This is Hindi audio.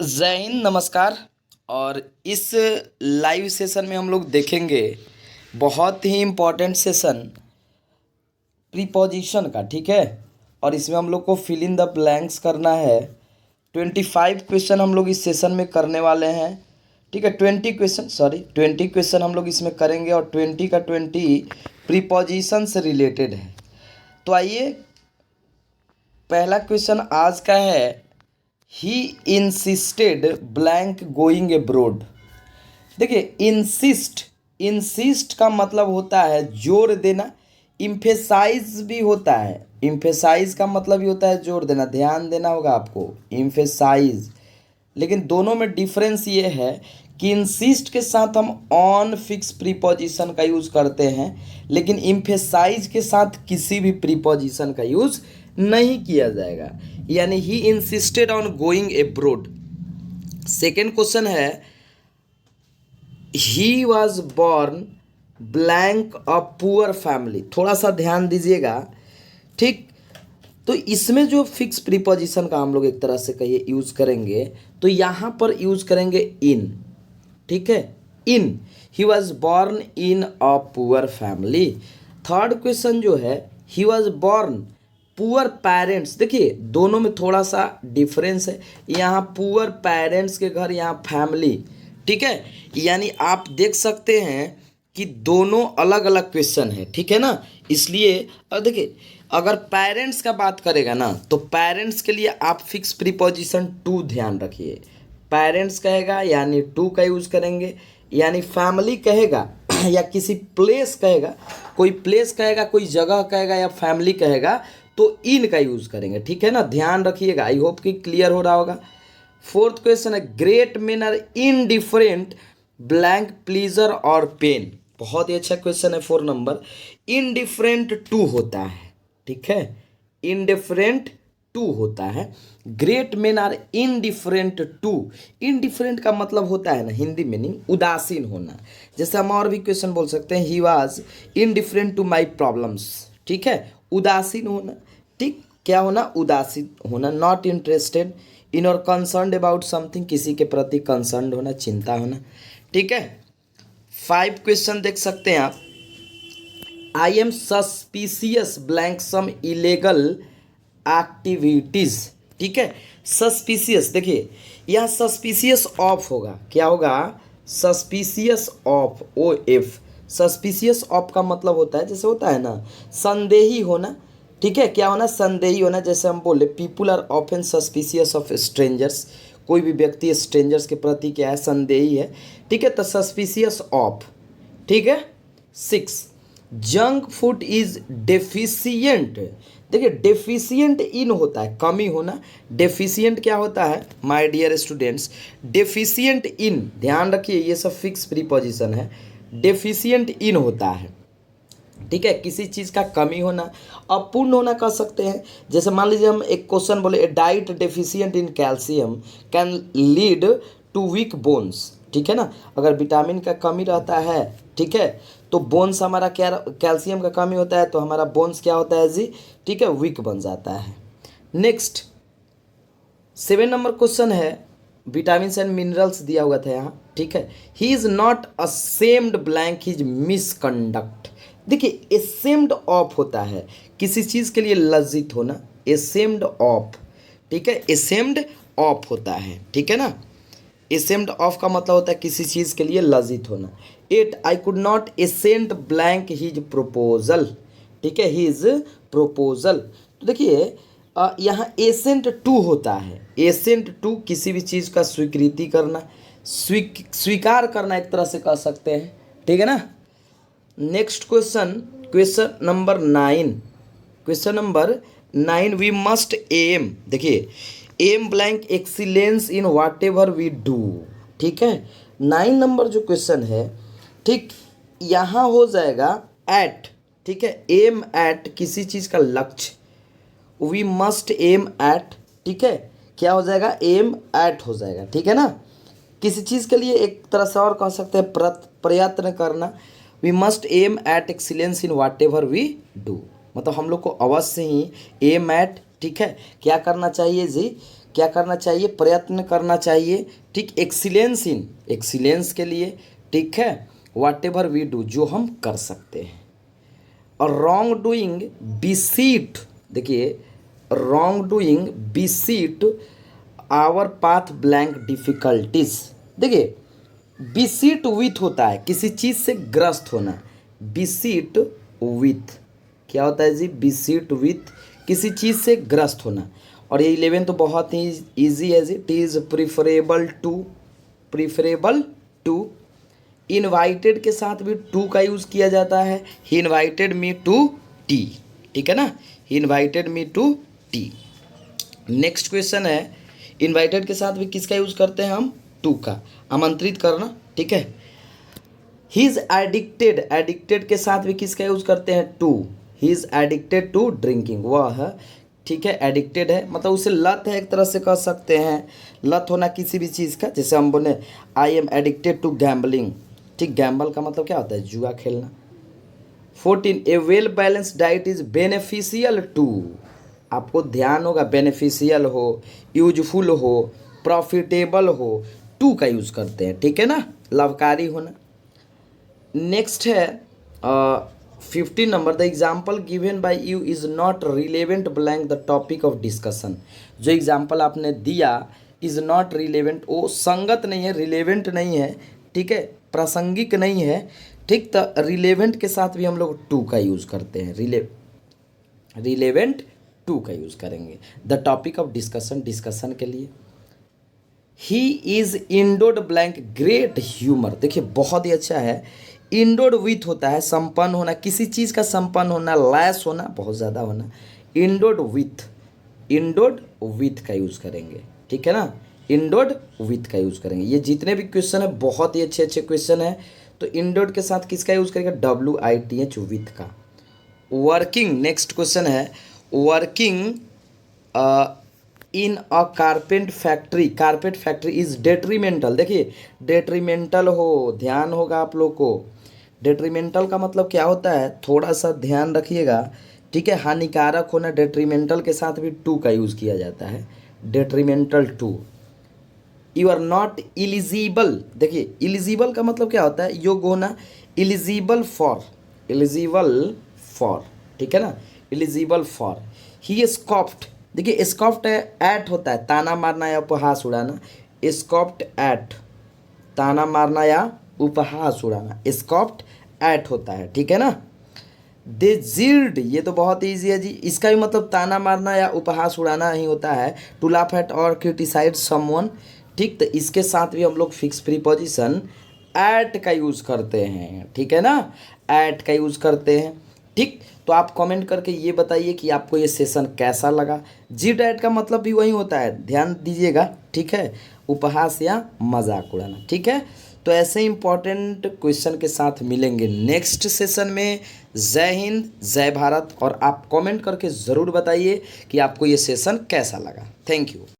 जय हिंद, नमस्कार। और इस लाइव सेशन में हम लोग देखेंगे बहुत ही इम्पोर्टेंट सेशन प्रीपोजिशन का, ठीक है। और इसमें हम लोग को फिल इन द ब्लैंक्स करना है। 25 क्वेश्चन हम लोग इस सेशन में करने वाले हैं, ठीक है। 20 क्वेश्चन हम लोग इसमें करेंगे और 20 का 20 प्रीपोजिशन से रिलेटेड है। तो आइए, पहला क्वेश्चन आज का है, he insisted blank going abroad. देखिए, इंसिस्ट का मतलब होता है जोर देना, इम्फेसाइज भी होता है। इम्फेसाइज का मतलब ही होता है जोर देना, ध्यान देना होगा आपको, इम्फेसाइज। लेकिन दोनों में डिफरेंस ये है कि इंसिस्ट के साथ हम ऑन फिक्स प्रीपोजिशन का यूज़ करते हैं, लेकिन इम्फेसाइज के साथ किसी भी प्रीपोजिशन का यूज़ नहीं किया जाएगा। यानी he insisted on going abroad. Second question है, he was born blank a poor family. थोड़ा सा ध्यान दीजिएगा, ठीक। तो इसमें जो फिक्स प्रीपोजिशन का हम लोग एक तरह से कहिए यूज़ करेंगे, तो यहाँ पर यूज़ करेंगे इन, ठीक है, in. He was born in a poor family. Third question जो है, he was born poor parents. देखिए, दोनों में थोड़ा सा डिफरेंस है। यहाँ पुअर पेरेंट्स के घर, यहाँ फैमिली, ठीक है। यानी आप देख सकते हैं कि दोनों अलग अलग क्वेश्चन है, ठीक है ना। इसलिए अब देखिए, अगर पेरेंट्स का बात करेगा ना, तो पेरेंट्स के लिए आप फिक्स प्रीपोजिशन टू ध्यान रखिए। पेरेंट्स कहेगा यानी टू का यूज़ करेंगे, यानी फैमिली कहेगा या किसी प्लेस कहेगा, कोई प्लेस कहेगा, कोई जगह कहेगा या फैमिली कहेगा, तो इन का यूज़ करेंगे, ठीक है ना। ध्यान रखिएगा, आई होप कि क्लियर हो रहा होगा। फोर्थ क्वेश्चन है, great men are indifferent blank pleasure और पेन। बहुत ही अच्छा क्वेश्चन है। 4 नंबर, इनडिफरेंट टू होता है, ठीक है, इनडिफरेंट टू होता है। Great men are indifferent to. Indifferent का मतलब होता है ना, हिंदी मीनिंग उदासीन होना। जैसे हम और भी क्वेश्चन बोल सकते हैं, he was indifferent to my problems, ठीक है, उदासीन होना, ठीक। क्या होना? उदासीन होना। नॉट इंटरेस्टेड इन और कंसर्न अबाउट समथिंग, किसी के प्रति कंसर्न होना, चिंता होना, ठीक है। 5 क्वेश्चन देख सकते हैं आप। I am suspicious blank some illegal activities, ठीक है। सस्पिशियस, देखिए यहाँ सस्पिशियस ऑफ होगा, क्या होगा? Suspicious of, O F. Suspicious of का मतलब होता है, जैसे होता है ना संदेही होना, ठीक है। क्या होना? संदेही होना। जैसे हम बोले, people are often suspicious of strangers. कोई भी व्यक्ति स्ट्रेंजर्स के प्रति क्या है? संदेही है, ठीक है। तो सस्पिशियस ऑफ, ठीक है। 6, जंक फूड इज डेफिशिएंट। देखिए, डेफिशिएंट इन होता है कमी होना, डेफिशिएंट क्या होता है my dear students? Deficient in, ध्यान रखिए, ये सब फिक्स प्रीपोजिशन है। डेफिशिएंट इन होता है, ठीक है, किसी चीज़ का कमी होना, अपूर्ण होना कह सकते हैं। जैसे मान लीजिए हम एक क्वेश्चन बोले, a diet deficient in calcium can lead to weak bones, ठीक है ना। अगर विटामिन का कमी रहता है, ठीक है, तो बोन्स हमारा क्या, कैल्शियम का कमी होता है तो हमारा बोन्स क्या होता है जी? ठीक है, वीक बन जाता है। नेक्स्ट 7 नंबर क्वेश्चन है, विटामिन एंड मिनरल्स दिया हुआ था यहाँ, ठीक है। He is not ashamed blank his misconduct. देखिए, एसेम्ड ऑफ होता है किसी चीज़ के लिए लज्जित होना, एसेम्ड ऑफ, ठीक है, एसेम्ड ऑफ होता है, ठीक है ना। एसेम्ड ऑफ का मतलब होता है किसी चीज़ के लिए लज्जित होना। 8, I could not assent blank his proposal, ठीक है, हिज प्रपोजल। तो देखिए, यहाँ एसेंट टू होता है। एसेंट टू किसी भी चीज़ का स्वीकृति करना, स्वीकार करना एक तरह से कह सकते हैं, ठीक है ना। Next question, question number 9। Question number 9, we must aim. देखिए, aim blank excellence in whatever we do, ठीक है। 9 नंबर जो क्वेश्चन है, ठीक, यहाँ हो जाएगा एट, ठीक है, एम एट किसी चीज़ का लक्ष्य, वी मस्ट एम एट, ठीक है, क्या हो जाएगा? एम एट हो जाएगा, ठीक है ना। किसी चीज़ के लिए एक तरह से और कह सकते हैं प्रयत्न करना। We must aim at excellence in whatever we do, मतलब हम लोग को अवश्य ही एम एट, ठीक है, क्या करना चाहिए जी? क्या करना चाहिए, प्रयत्न करना चाहिए, ठीक, एक्सीलेंस के लिए, ठीक है, वाट एवर वी डू, जो हम कर सकते हैं। और रॉन्ग डूइंग बीसीट, देखिए wrongdoing beset our path blank difficulties. देखिए बीसीट विथ होता है किसी चीज़ से ग्रस्त होना, बीसीट विथ क्या होता है जी, बीसीट विथ किसी चीज़ से ग्रस्त होना। और ये 11 तो बहुत ही ईजी है जी, it is preferable to. Invited के साथ भी टू का यूज़ किया जाता है, he invited me to tea, ठीक है ना, he invited me to tea. Next question है, इनवाइटेड के साथ भी किसका यूज़ करते हैं हम, टू का, आमंत्रित करना, ठीक है। ही इज़ एडिक्टेड के साथ भी किसका यूज़ करते हैं, to, he is addicted to drinking, वह, ठीक है, एडिक्टेड है मतलब उसे लत है, एक तरह से कह सकते हैं, लत होना किसी भी चीज़ का। जैसे हम बोले I am addicted to gambling, ठीक, गैम्बल का मतलब क्या होता है, जुआ खेलना। 14 a well balance diet is beneficial to, आपको ध्यान होगा, बेनिफिशियल हो, यूजफुल हो, प्रॉफिटेबल हो, टू का यूज़ करते हैं, ठीक है ना, लाभकारी होना। नेक्स्ट है 15 number, the example given by you is not relevant blank the topic of discussion. जो एग्जाम्पल आपने दिया इज़ नॉट रिलेवेंट, वो संगत नहीं है, रिलेवेंट नहीं है, ठीक है, प्रासंगिक नहीं है, ठीक, तो रिलेवेंट के साथ भी हम लोग टू का यूज़ करते हैं, रिलेवेंट टू का यूज़ करेंगे। द टॉपिक ऑफ डिस्कशन के लिए। He is endowed blank great humour, देखिए बहुत ही अच्छा है। इंडोड विथ होता है संपन्न होना, किसी चीज़ का संपन्न होना, लैस होना, बहुत ज़्यादा होना। इंडोड विथ का यूज़ करेंगे, ठीक है ना, इंडोड विथ का यूज़ करेंगे। ये जितने भी क्वेश्चन है बहुत ही अच्छे अच्छे क्वेश्चन है। तो इंडोड के साथ किसका यूज़ करेंगे, WITH विथ का। वर्किंग, नेक्स्ट क्वेश्चन है, working in a कारपेंट factory is detrimental. देखिए डेट्रीमेंटल हो, ध्यान होगा आप लोग को, डेट्रीमेंटल का मतलब क्या होता है, थोड़ा सा ध्यान रखिएगा, ठीक है, हानिकारक होना, डेट्रीमेंटल के साथ भी टू का यूज़ किया जाता है, detrimental to. You are not eligible, देखिए इलिजिबल का मतलब क्या होता है, योग्य होना, इलिजिबल फॉर, ठीक है ना, इलिजिबल फॉर। ही स्कॉफ्ड, देखिए स्कॉफ्ट एट होता है ताना मारना या उपहास उड़ाना, स्कॉफ्ट एट ताना मारना या उपहास उड़ाना, स्कॉफ्ट एट होता है, ठीक है ना। दे जीर्ड, ये तो बहुत ईजी है जी, इसका भी मतलब ताना मारना या उपहास उड़ाना ही होता है, टू लाफ एट और क्रिटिसाइज समवन, ठीक, तो इसके साथ भी हम लोग फिक्स प्रीपोजिशन एट का यूज़ करते हैं, ठीक है ना, एट का यूज़ करते हैं, ठीक। तो आप कमेंट करके ये बताइए कि आपको ये सेशन कैसा लगा। जीड एट का मतलब भी वही होता है, ध्यान दीजिएगा, ठीक है, उपहास या मजाक उड़ाना, ठीक है। तो ऐसे इंपॉर्टेंट क्वेश्चन के साथ मिलेंगे नेक्स्ट सेशन में। जय हिंद, जय भारत। और आप कमेंट करके ज़रूर बताइए कि आपको ये सेशन कैसा लगा। Thank you.